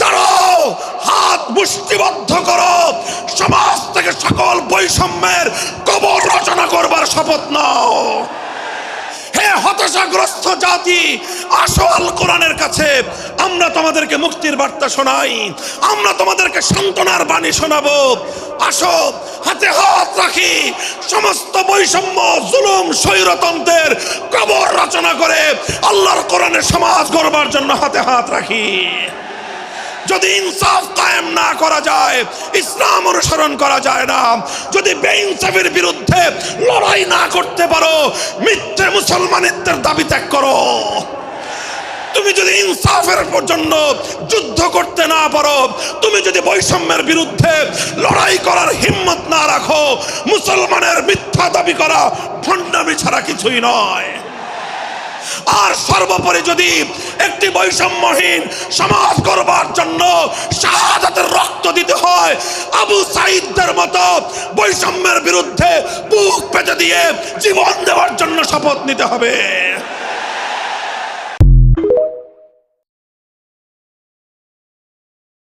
দাঁড়াও, হাত মুষ্টিবদ্ধ করো, সমাজ থেকে সকল বৈষম্যের কবর রচনা করবার শপথ নাও। হে হতাশাগ্রস্ত জাতি, আসো আল কোরআনের কাছে, আমরা তোমাদেরকে মুক্তির বার্তা শোনাই, আমরা তোমাদেরকে সান্ত্বনার বাণী শোনাবো। আসো, হাতে হাত রাখি, সমস্ত বৈষম্য, জুলুম, স্বৈরতন্ত্রের কবর রচনা করে আল্লাহর কোরআনের সমাজ গড়বার জন্য হাতে হাত রাখি। যদি ইনসাফ কায়েম না করা যায়, ইসলাম অনুসরণ করা যায় না, যদি বেইনসাফের বিরুদ্ধে লড়াই না করতে পারো, মিথ্যে মুসলমানিত্বের দাবি ত্যাগ করো। তুমি যদি ইনসাফের জন্য যুদ্ধ করতে না পারো, তুমি যদি বৈষম্যের বিরুদ্ধে লড়াই করার হিম্মত না রাখো, মুসলমানের মিথ্যা দাবি করা ভণ্ডামি ছাড়া কিছুই নয়। আর সর্বোপরি যদি একটি বৈষম্যহীন সমাজ গড়বার জন্য শাহাদাতের রক্ত দিতে হয়, আবু সাঈদদের মতো বৈষম্যের বিরুদ্ধে বুক পেতে দিয়ে জীবন দেওয়ার জন্য শপথ নিতে হবে।